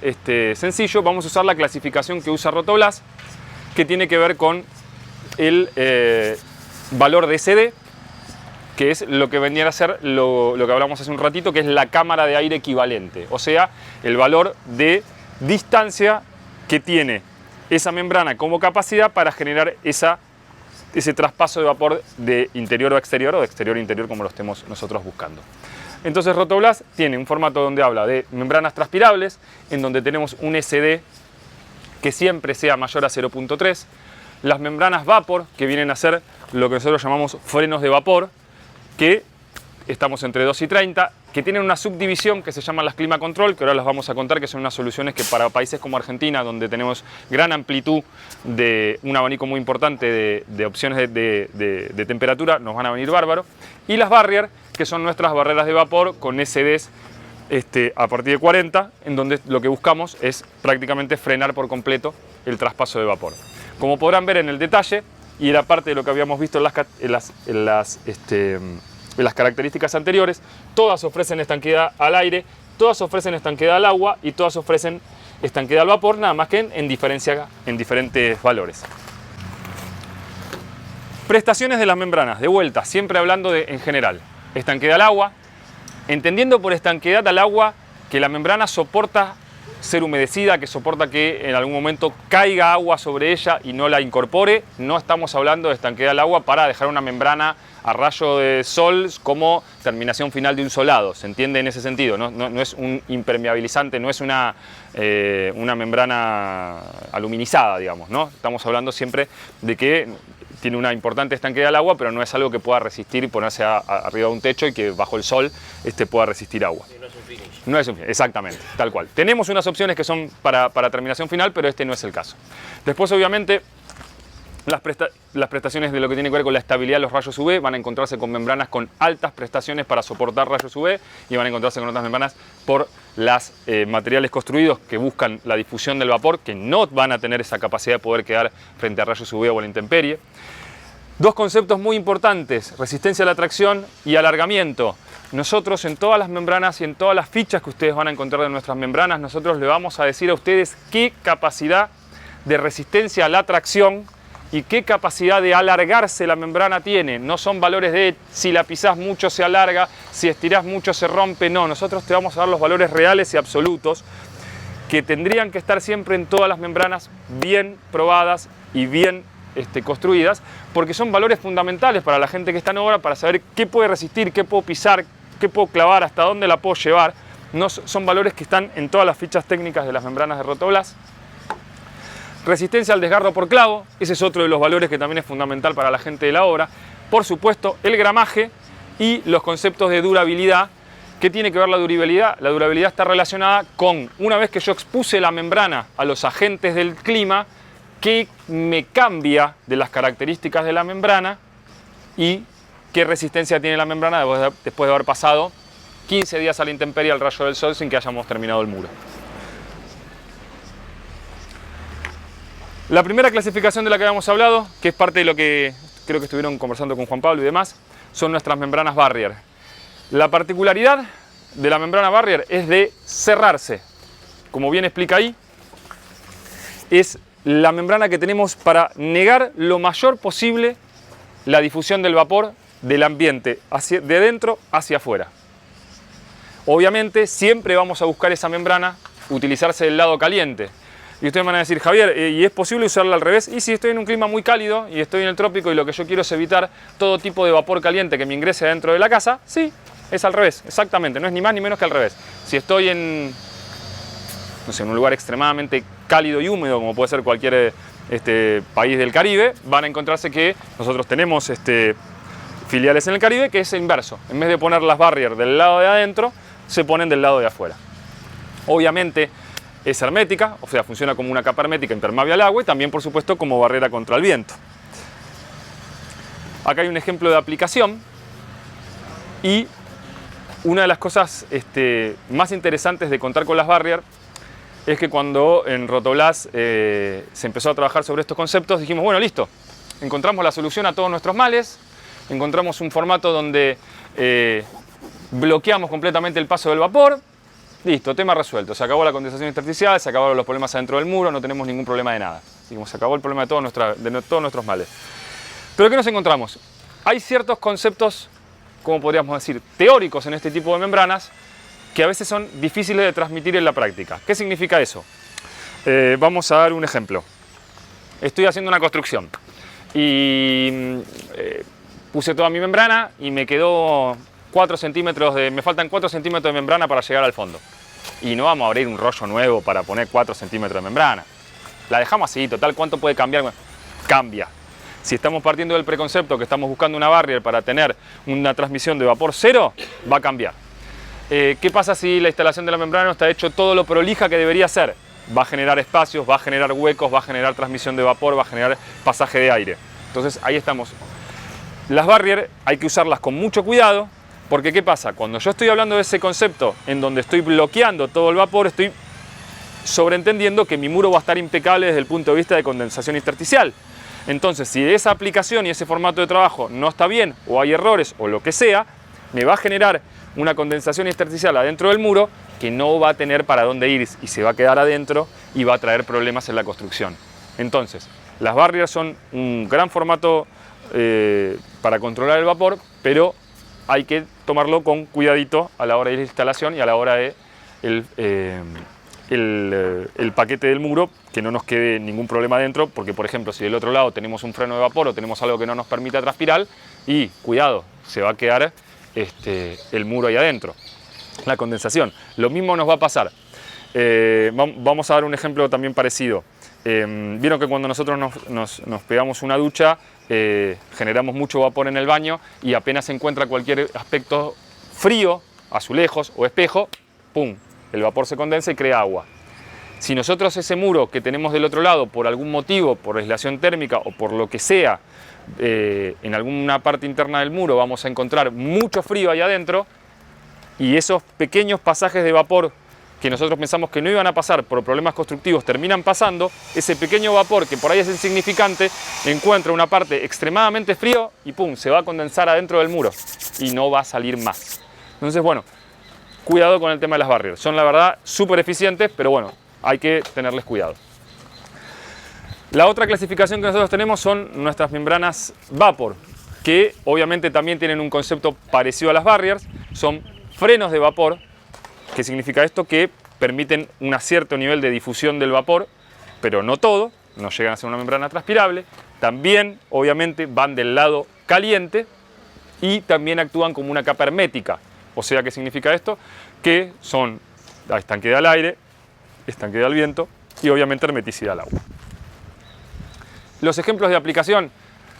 sencillo, vamos a usar la clasificación que usa Rotoblas, que tiene que ver con el valor de SD, que es lo que vendría a ser lo que hablamos hace un ratito, que es la cámara de aire equivalente, o sea, el valor de distancia que tiene esa membrana como capacidad para generar esa ese traspaso de vapor de interior a exterior o de exterior a interior, como lo estemos nosotros buscando. Entonces Rotoblas tiene un formato donde habla de membranas transpirables, en donde tenemos un SD que siempre sea mayor a 0.3, las membranas vapor, que vienen a ser lo que nosotros llamamos frenos de vapor, que estamos entre 2 y 30, que tienen una subdivisión que se llama las Clima Control, que ahora las vamos a contar, que son unas soluciones que para países como Argentina, donde tenemos gran amplitud de un abanico muy importante de opciones de temperatura, nos van a venir bárbaro. Y las Barrier, que son nuestras barreras de vapor con SDs a partir de 40, en donde lo que buscamos es prácticamente frenar por completo el traspaso de vapor. Como podrán ver en el detalle, y era parte de lo que habíamos visto en las características anteriores, todas ofrecen estanqueidad al aire, todas ofrecen estanqueidad al agua y todas ofrecen estanqueidad al vapor, nada más que en diferentes valores. Prestaciones de las membranas, de vuelta, siempre hablando en general. Estanqueidad al agua, entendiendo por estanqueidad al agua que la membrana soporta ser humedecida, que soporta que en algún momento caiga agua sobre ella y no la incorpore. No estamos hablando de estanqueidad al agua para dejar una membrana a rayo de sol como terminación final de un solado, ¿se entiende en ese sentido? No es un impermeabilizante, no es una membrana aluminizada, digamos, ¿no? Estamos hablando siempre de que tiene una importante estanqueidad al agua, pero no es algo que pueda resistir y ponerse arriba de un techo y que bajo el sol pueda resistir agua. No es un finish. No es un finish, exactamente, tal cual. Tenemos unas opciones que son para terminación final, pero este no es el caso. Después, obviamente, las prestaciones de lo que tiene que ver con la estabilidad de los rayos UV van a encontrarse con membranas con altas prestaciones para soportar rayos UV y van a encontrarse con otras membranas por los materiales construidos que buscan la difusión del vapor, que no van a tener esa capacidad de poder quedar frente a rayos UV o a la intemperie. Dos conceptos muy importantes: resistencia a la tracción y alargamiento. Nosotros en todas las membranas y en todas las fichas que ustedes van a encontrar de nuestras membranas, nosotros le vamos a decir a ustedes qué capacidad de resistencia a la tracción y qué capacidad de alargarse la membrana tiene. No son valores de si la pisás mucho se alarga, si estirás mucho se rompe, no. Nosotros te vamos a dar los valores reales y absolutos que tendrían que estar siempre en todas las membranas bien probadas y bien construidas, porque son valores fundamentales para la gente que está en obra, para saber qué puede resistir, qué puedo pisar, qué puedo clavar, hasta dónde la puedo llevar. No, son valores que están en todas las fichas técnicas de las membranas de Rotoblas. Resistencia al desgarro por clavo, ese es otro de los valores que también es fundamental para la gente de la obra. Por supuesto, el gramaje y los conceptos de durabilidad. ¿Qué tiene que ver la durabilidad? La durabilidad está relacionada con, una vez que yo expuse la membrana a los agentes del clima, qué me cambia de las características de la membrana y qué resistencia tiene la membrana después de haber pasado 15 días a la intemperie al rayo del sol sin que hayamos terminado el muro. La primera clasificación de la que habíamos hablado, que es parte de lo que creo que estuvieron conversando con Juan Pablo y demás, son nuestras membranas Barrier. La particularidad de la membrana Barrier es de cerrarse. Como bien explica ahí, es la membrana que tenemos para negar lo mayor posible la difusión del vapor del ambiente de dentro hacia afuera. Obviamente siempre vamos a buscar esa membrana utilizarse del lado caliente. Y ustedes van a decir, Javier, ¿y es posible usarla al revés? Y si estoy en un clima muy cálido y estoy en el trópico y lo que yo quiero es evitar todo tipo de vapor caliente que me ingrese dentro de la casa, sí, es al revés, exactamente, no es ni más ni menos que al revés. Si estoy en un lugar extremadamente cálido y húmedo, como puede ser cualquier país del Caribe, van a encontrarse que nosotros tenemos filiales en el Caribe que es el inverso. En vez de poner las Barrier del lado de adentro, se ponen del lado de afuera. Obviamente, es hermética, o sea, funciona como una capa hermética impermeable al agua y también, por supuesto, como barrera contra el viento. Acá hay un ejemplo de aplicación y una de las cosas más interesantes de contar con las Barrier es que cuando en Rotoblas se empezó a trabajar sobre estos conceptos, dijimos, bueno, listo, encontramos la solución a todos nuestros males, encontramos un formato donde bloqueamos completamente el paso del vapor. Listo, tema resuelto. Se acabó la condensación intersticial, se acabaron los problemas adentro del muro, no tenemos ningún problema de nada. Digamos, se acabó el problema de todos nuestros males. Pero ¿qué nos encontramos? Hay ciertos conceptos, como podríamos decir, teóricos en este tipo de membranas, que a veces son difíciles de transmitir en la práctica. ¿Qué significa eso? Vamos a dar un ejemplo. Estoy haciendo una construcción. y puse toda mi membrana y me quedó 4 centímetros me faltan 4 centímetros de membrana para llegar al fondo. Y no vamos a abrir un rollo nuevo para poner 4 centímetros de membrana. La dejamos así, total, ¿cuánto puede cambiar? Cambia. Si estamos partiendo del preconcepto que estamos buscando una barrier para tener una transmisión de vapor cero, va a cambiar. ¿Qué pasa si la instalación de la membrana no está hecho todo lo prolija que debería ser? Va a generar espacios, va a generar huecos, va a generar transmisión de vapor, va a generar pasaje de aire. Entonces ahí estamos. Las barrier hay que usarlas con mucho cuidado, porque ¿qué pasa? Cuando yo estoy hablando de ese concepto en donde estoy bloqueando todo el vapor, estoy sobreentendiendo que mi muro va a estar impecable desde el punto de vista de condensación intersticial. Entonces, si esa aplicación y ese formato de trabajo no está bien, o hay errores, o lo que sea, me va a generar una condensación intersticial adentro del muro que no va a tener para dónde ir y se va a quedar adentro y va a traer problemas en la construcción. Entonces, las barriers son un gran formato para controlar el vapor, pero hay que tomarlo con cuidadito a la hora de la instalación y a la hora de el paquete del muro, que no nos quede ningún problema dentro, porque por ejemplo si del otro lado tenemos un freno de vapor o tenemos algo que no nos permita transpirar, y cuidado, se va a quedar el muro ahí adentro, la condensación. Lo mismo nos va a pasar. Vamos a dar un ejemplo también parecido. Vieron que cuando nosotros nos pegamos una ducha, generamos mucho vapor en el baño y apenas se encuentra cualquier aspecto frío, azulejos o espejo, ¡pum!, el vapor se condensa y crea agua. Si nosotros ese muro que tenemos del otro lado, por algún motivo, por aislación térmica o por lo que sea, en alguna parte interna del muro vamos a encontrar mucho frío ahí adentro, y esos pequeños pasajes de vapor que nosotros pensamos que no iban a pasar por problemas constructivos terminan pasando, ese pequeño vapor que por ahí es insignificante encuentra una parte extremadamente frío y ¡pum!, se va a condensar adentro del muro y no va a salir más. Entonces, bueno, cuidado con el tema de las barriers. Son la verdad súper eficientes, pero bueno, hay que tenerles cuidado. La otra clasificación que nosotros tenemos son nuestras membranas vapor, que obviamente también tienen un concepto parecido a las barriers. Son frenos de vapor. ¿Qué significa esto? Que permiten un cierto nivel de difusión del vapor, pero no todo, no llegan a ser una membrana transpirable. También, obviamente, van del lado caliente y también actúan como una capa hermética. O sea, ¿qué significa esto? Que son estanqueidad al aire, estanqueidad al viento y obviamente hermeticidad al agua. Los ejemplos de aplicación.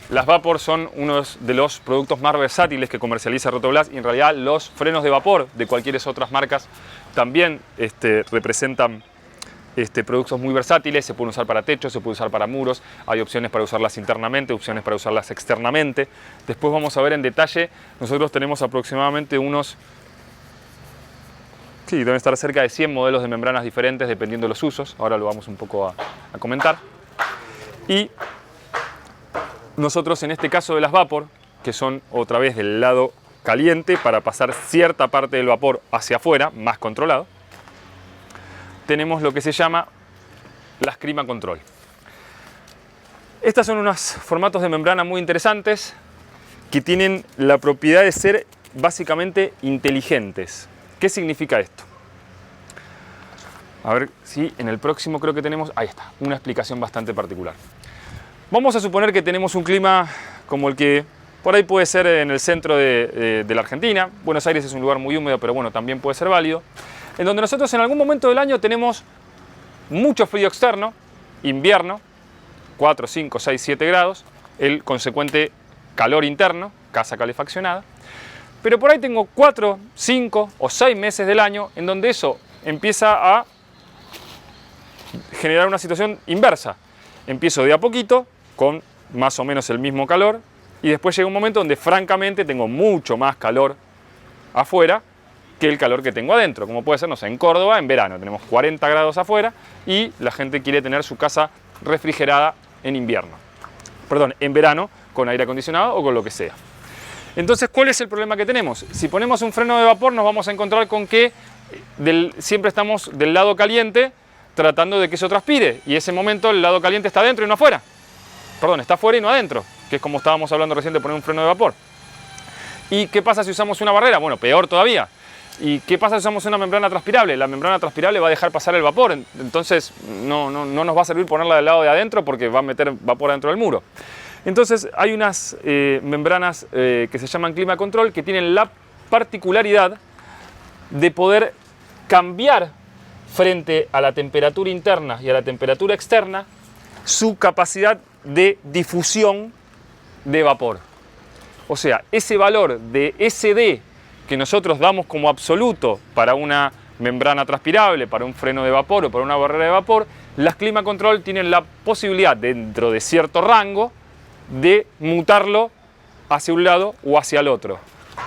Las vapor son uno de los productos más versátiles que comercializa Rotoblas, y en realidad los frenos de vapor de cualquiera otras marcas también representan productos muy versátiles. Se pueden usar para techos, se pueden usar para muros, hay opciones para usarlas internamente, opciones para usarlas externamente. Después vamos a ver en detalle. Nosotros tenemos aproximadamente deben estar cerca de 100 modelos de membranas diferentes dependiendo de los usos. Ahora lo vamos un poco a comentar. Y nosotros en este caso de las vapor, que son otra vez del lado caliente para pasar cierta parte del vapor hacia afuera, más controlado, tenemos lo que se llama las Clima Control. Estas son unos formatos de membrana muy interesantes que tienen la propiedad de ser básicamente inteligentes. ¿Qué significa esto? A ver si en el próximo creo que tenemos, ahí está, una explicación bastante particular. Vamos a suponer que tenemos un clima como el que por ahí puede ser en el centro de la Argentina. Buenos Aires es un lugar muy húmedo, pero bueno, también puede ser válido. En donde nosotros en algún momento del año tenemos mucho frío externo, invierno, 4, 5, 6, 7 grados, el consecuente calor interno, casa calefaccionada. Pero por ahí tengo 4, 5 o 6 meses del año en donde eso empieza a generar una situación inversa. Empiezo de a poquito, con más o menos el mismo calor, y después llega un momento donde francamente tengo mucho más calor afuera que el calor que tengo adentro, como puede ser, no sé, en Córdoba en verano tenemos 40 grados afuera y la gente quiere tener su casa refrigerada en invierno, perdón, en verano con aire acondicionado o con lo que sea. Entonces, ¿cuál es el problema que tenemos? Si ponemos un freno de vapor nos vamos a encontrar con que siempre estamos del lado caliente tratando de que eso transpire, y ese momento el lado caliente está adentro y no afuera. Perdón, está afuera y no adentro, que es como estábamos hablando recién de poner un freno de vapor. ¿Y qué pasa si usamos una barrera? Bueno, peor todavía. ¿Y qué pasa si usamos una membrana transpirable? La membrana transpirable va a dejar pasar el vapor, entonces no nos va a servir ponerla del lado de adentro porque va a meter vapor adentro del muro. Entonces hay unas membranas que se llaman clima control que tienen la particularidad de poder cambiar frente a la temperatura interna y a la temperatura externa su capacidad de difusión de vapor. O sea, ese valor de SD que nosotros damos como absoluto para una membrana transpirable, para un freno de vapor o para una barrera de vapor, las clima control tienen la posibilidad, dentro de cierto rango, de mutarlo hacia un lado o hacia el otro,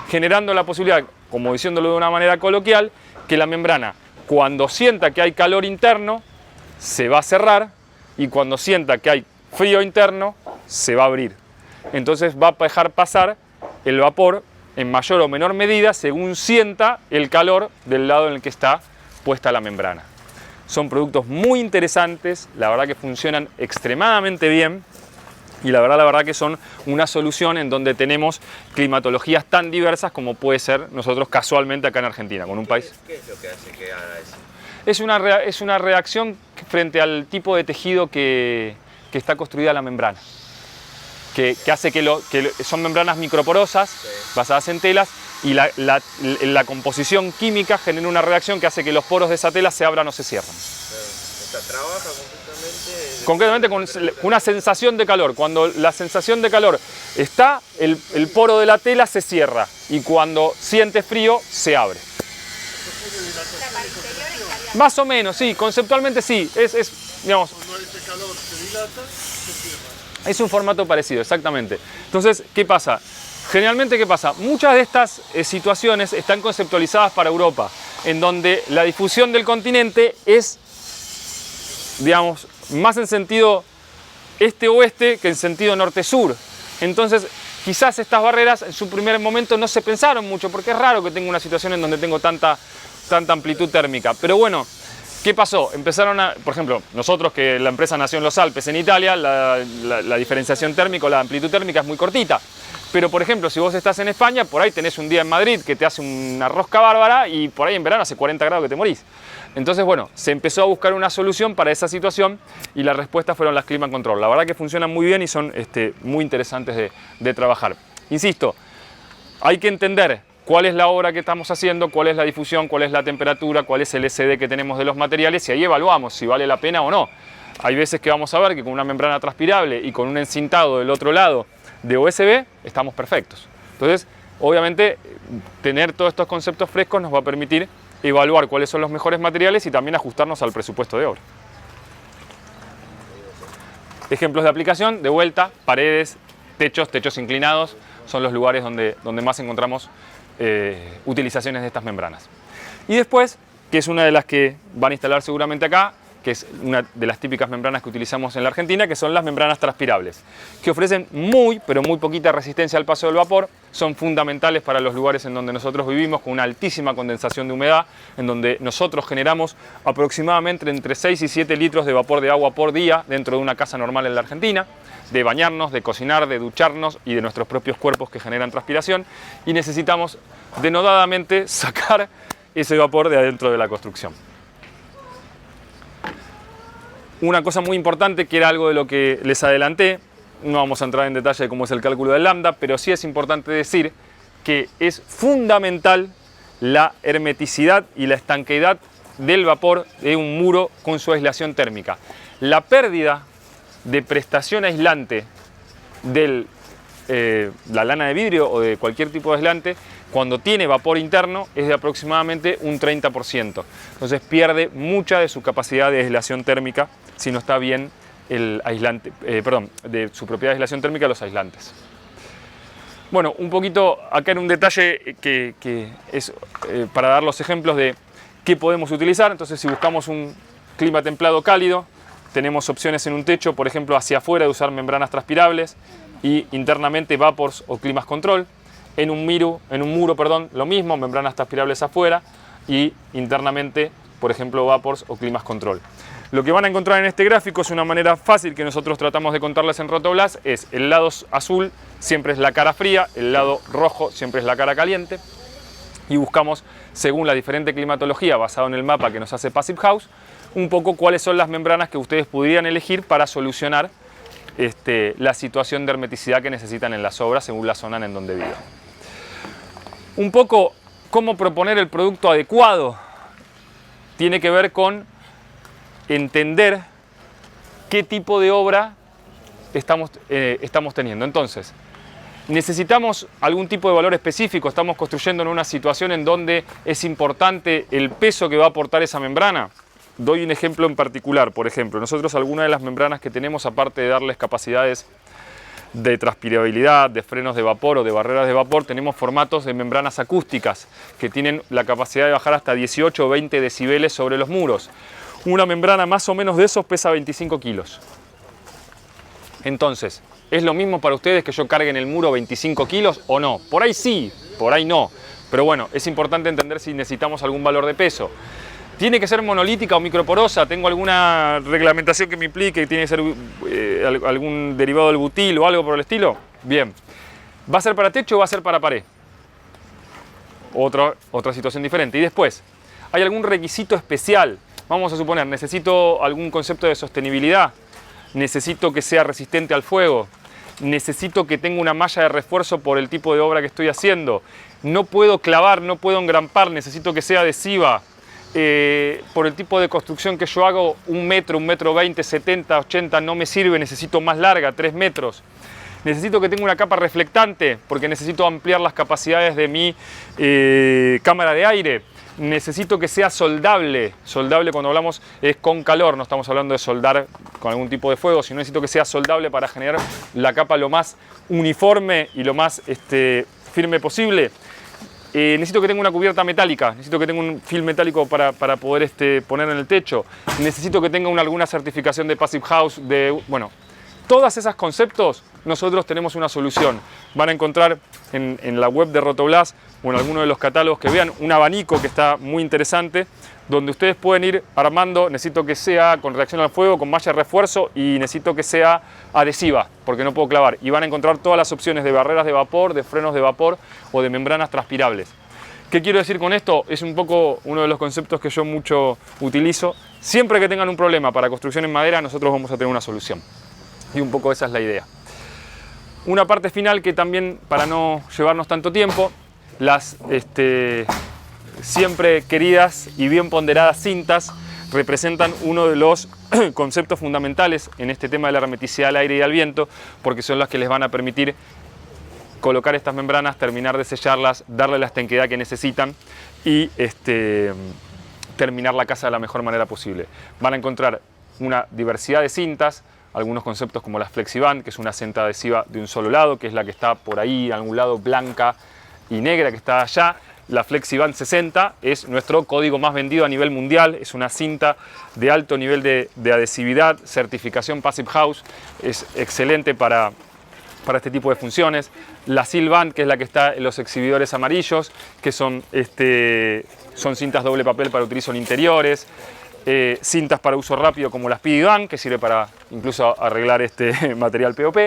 generando la posibilidad, como diciéndolo de una manera coloquial, que la membrana, cuando sienta que hay calor interno, se va a cerrar, y cuando sienta que hay frío interno, se va a abrir. Entonces va a dejar pasar el vapor en mayor o menor medida según sienta el calor del lado en el que está puesta la membrana. Son productos muy interesantes, la verdad que funcionan extremadamente bien, y la verdad que son una solución en donde tenemos climatologías tan diversas como puede ser nosotros casualmente acá en Argentina, con un país. ¿Qué es lo que hace que haga eso? Es una reacción frente al tipo de tejido que está construida la membrana, que hace que son membranas microporosas, sí, basadas en telas, y la composición química genera una reacción que hace que los poros de esa tela se abran o se cierren. O sea, trabaja concretamente con una sensación de calor. Cuando la sensación de calor está, el poro de la tela se cierra, y cuando siente frío se abre. Más o menos, sí, conceptualmente sí. Digamos, cuando ese calor se dilata, se cierra. Es un formato parecido, exactamente. Entonces, ¿qué pasa? Generalmente, ¿qué pasa? Muchas de estas situaciones están conceptualizadas para Europa, en donde la difusión del continente es, digamos, más en sentido este-oeste que en sentido norte-sur. Entonces, quizás estas barreras en su primer momento no se pensaron mucho, porque es raro que tenga una situación en donde tengo tanta amplitud térmica. Pero bueno, ¿qué pasó? Empezaron por ejemplo, nosotros, que la empresa nació en los Alpes, en Italia, la diferenciación térmica o la amplitud térmica es muy cortita. Pero, por ejemplo, si vos estás en España, por ahí tenés un día en Madrid que te hace una rosca bárbara, y por ahí en verano hace 40 grados que te morís. Entonces, bueno, se empezó a buscar una solución para esa situación, y la respuesta fueron las clima control. La verdad que funcionan muy bien y son muy interesantes de trabajar. Insisto, hay que entender cuál es la obra que estamos haciendo, cuál es la difusión, cuál es la temperatura, cuál es el SD que tenemos de los materiales, y ahí evaluamos si vale la pena o no. Hay veces que vamos a ver que con una membrana transpirable y con un encintado del otro lado de OSB estamos perfectos. Entonces, obviamente, tener todos estos conceptos frescos nos va a permitir evaluar cuáles son los mejores materiales y también ajustarnos al presupuesto de obra. Ejemplos de aplicación, de vuelta, paredes, techos inclinados, son los lugares donde más encontramos utilizaciones de estas membranas. Y después, que es una de las que van a instalar seguramente acá, que es una de las típicas membranas que utilizamos en la Argentina, que son las membranas transpirables, que ofrecen pero muy poquita resistencia al paso del vapor, son fundamentales para los lugares en donde nosotros vivimos, con una altísima condensación de humedad, en donde nosotros generamos aproximadamente entre 6 y 7 litros de vapor de agua por día dentro de una casa normal en la Argentina, de bañarnos, de cocinar, de ducharnos y de nuestros propios cuerpos que generan transpiración, y necesitamos denodadamente sacar ese vapor de adentro de la construcción. Una cosa muy importante, que era algo de lo que les adelanté, no vamos a entrar en detalle de cómo es el cálculo del lambda, pero sí es importante decir que es fundamental la hermeticidad y la estanqueidad del vapor de un muro con su aislación térmica. La pérdida de prestación aislante de la lana de vidrio o de cualquier tipo de aislante, cuando tiene vapor interno, es de aproximadamente un 30%. Entonces pierde mucha de su capacidad de aislación térmica si no está bien el aislante, de su propiedad de aislación térmica los aislantes. Bueno, un poquito acá en un detalle que es para dar los ejemplos de qué podemos utilizar. Entonces, si buscamos un clima templado cálido, tenemos opciones en un techo, por ejemplo, hacia afuera, de usar membranas transpirables, y internamente vapors o climas control. En un muro, lo mismo, membranas transpirables afuera, y internamente, por ejemplo, vapors o climas control. Lo que van a encontrar en este gráfico es una manera fácil que nosotros tratamos de contarles en Rotoblas. Es el lado azul siempre es la cara fría, el lado rojo siempre es la cara caliente, y buscamos, según la diferente climatología basado en el mapa que nos hace Passive House, un poco cuáles son las membranas que ustedes podrían elegir para solucionar la situación de hermeticidad que necesitan en las obras según la zona en donde vivan. Un poco cómo proponer el producto adecuado tiene que ver con entender qué tipo de obra estamos teniendo. Entonces, necesitamos algún tipo de valor específico, estamos construyendo en una situación en donde es importante el peso que va a aportar esa membrana. Doy un ejemplo en particular. Por ejemplo, nosotros algunas de las membranas que tenemos, aparte de darles capacidades de transpirabilidad, de frenos de vapor o de barreras de vapor, tenemos formatos de membranas acústicas que tienen la capacidad de bajar hasta 18 o 20 decibeles sobre los muros. Una membrana más o menos de esos pesa 25 kilos. Entonces, ¿es lo mismo para ustedes que yo cargue en el muro 25 kilos o no? Por ahí sí, por ahí no. Pero bueno, es importante entender si necesitamos algún valor de peso. ¿Tiene que ser monolítica o microporosa? ¿Tengo alguna reglamentación que me implique que tiene que ser algún derivado del butil o algo por el estilo? Bien. ¿Va a ser para techo o va a ser para pared? Otra situación diferente. Y después, ¿hay algún requisito especial? Vamos a suponer, necesito algún concepto de sostenibilidad. Necesito que sea resistente al fuego. Necesito que tenga una malla de refuerzo por el tipo de obra que estoy haciendo. No puedo clavar, no puedo engrampar, necesito que sea adhesiva. Por el tipo de construcción que yo hago, 1 metro, 1,20 metros, 70, 80 no me sirve, necesito más larga, 3 metros. Necesito que tenga una capa reflectante porque necesito ampliar las capacidades de mi cámara de aire. Necesito que sea soldable. Soldable, cuando hablamos, es con calor, no estamos hablando de soldar con algún tipo de fuego, sino necesito que sea soldable para generar la capa lo más uniforme y lo más firme posible. Necesito que tenga una cubierta metálica, necesito que tenga un film metálico para poder poner en el techo. Necesito que tenga alguna certificación de Passive House. Bueno, todos esos conceptos nosotros tenemos una solución. Van a encontrar en la web de Rotoblas o en alguno de los catálogos que vean un abanico que está muy interesante, donde ustedes pueden ir armando. Necesito que sea con reacción al fuego, con malla de refuerzo, y necesito que sea adhesiva, porque no puedo clavar. Y van a encontrar todas las opciones de barreras de vapor, de frenos de vapor o de membranas transpirables. ¿Qué quiero decir con esto? Es un poco uno de los conceptos que yo mucho utilizo. Siempre que tengan un problema para construcción en madera, nosotros vamos a tener una solución. Y un poco esa es la idea. Una parte final que también, para no llevarnos tanto tiempo, las siempre queridas y bien ponderadas cintas representan uno de los conceptos fundamentales en este tema de la hermeticidad al aire y al viento, porque son las que les van a permitir colocar estas membranas, terminar de sellarlas, darle la estanqueidad que necesitan y terminar la casa de la mejor manera posible. Van a encontrar una diversidad de cintas, algunos conceptos como la FlexiBand, que es una cinta adhesiva de un solo lado, que es la que está por ahí, a algún lado blanca y negra que está allá. La FlexiBand 60 es nuestro código más vendido a nivel mundial, es una cinta de alto nivel de adhesividad, certificación Passive House, es excelente para este tipo de funciones. La Silband, que es la que está en los exhibidores amarillos, que son cintas doble papel para utilizo en interiores. Cintas para uso rápido como las PIDI-BAN, que sirve para incluso arreglar material POP.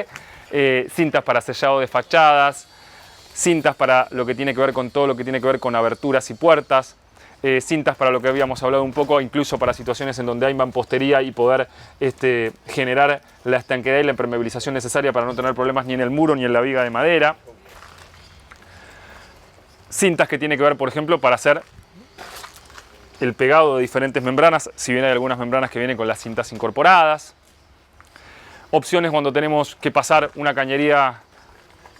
Cintas para sellado de fachadas. Cintas para lo que tiene que ver con todo lo que tiene que ver con aberturas y puertas. Cintas para lo que habíamos hablado un poco, incluso para situaciones en donde hay mampostería y poder generar la estanqueidad y la impermeabilización necesaria para no tener problemas ni en el muro ni en la viga de madera. Cintas que tiene que ver, por ejemplo, para hacer el pegado de diferentes membranas, si bien hay algunas membranas que vienen con las cintas incorporadas. Opciones cuando tenemos que pasar una cañería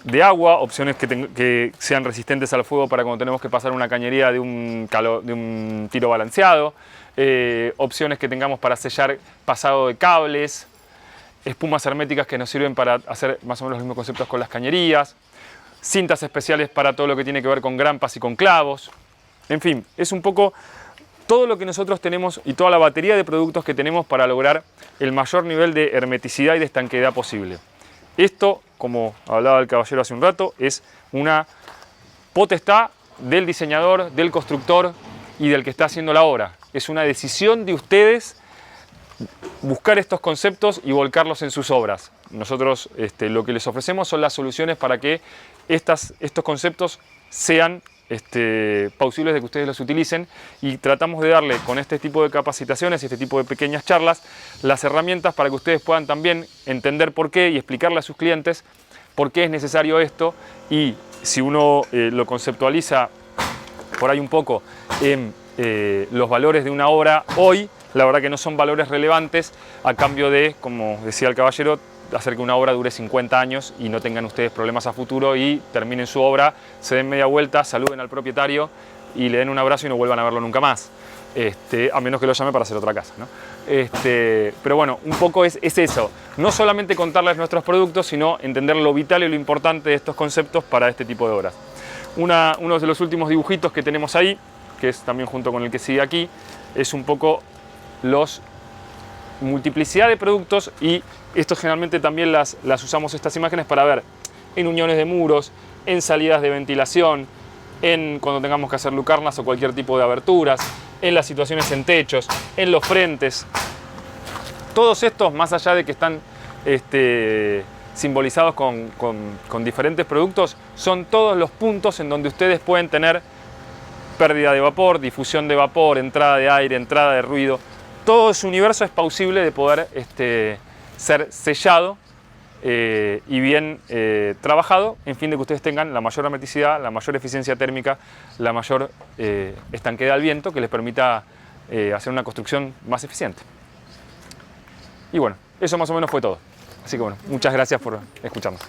de agua, opciones que sean resistentes al fuego para cuando tenemos que pasar una cañería de un tiro balanceado, opciones que tengamos para sellar pasado de cables, espumas herméticas que nos sirven para hacer más o menos los mismos conceptos con las cañerías, cintas especiales para todo lo que tiene que ver con grampas y con clavos. En fin, es un poco todo lo que nosotros tenemos y toda la batería de productos que tenemos para lograr el mayor nivel de hermeticidad y de estanqueidad posible. Esto, como hablaba el caballero hace un rato, es una potestad del diseñador, del constructor y del que está haciendo la obra. Es una decisión de ustedes buscar estos conceptos y volcarlos en sus obras. Nosotros lo que les ofrecemos son las soluciones para que estos conceptos sean plausibles de que ustedes los utilicen, y tratamos de darle con este tipo de capacitaciones y este tipo de pequeñas charlas las herramientas para que ustedes puedan también entender por qué y explicarle a sus clientes por qué es necesario esto, y si uno lo conceptualiza por ahí un poco en los valores de una obra hoy, la verdad que no son valores relevantes a cambio de, como decía el caballero, hacer que una obra dure 50 años y no tengan ustedes problemas a futuro y terminen su obra, se den media vuelta, saluden al propietario y le den un abrazo y no vuelvan a verlo nunca más. A menos que lo llame para hacer otra casa, ¿no? Pero bueno, un poco es eso. No solamente contarles nuestros productos, sino entender lo vital y lo importante de estos conceptos para este tipo de obras. Uno de los últimos dibujitos que tenemos ahí, que es también junto con el que sigue aquí, es un poco los multiplicidad de productos, y esto generalmente también las usamos estas imágenes para ver en uniones de muros, en salidas de ventilación, cuando tengamos que hacer lucarnas o cualquier tipo de aberturas, en las situaciones en techos, en los frentes. Todos estos, más allá de que están simbolizados con diferentes productos, son todos los puntos en donde ustedes pueden tener pérdida de vapor, difusión de vapor, entrada de aire, entrada de ruido. Todo ese universo es plausible de poder ser sellado y bien trabajado, en fin de que ustedes tengan la mayor hermeticidad, la mayor eficiencia térmica, la mayor estanqueidad al viento, que les permita hacer una construcción más eficiente. Y bueno, eso más o menos fue todo. Así que bueno, muchas gracias por escucharnos.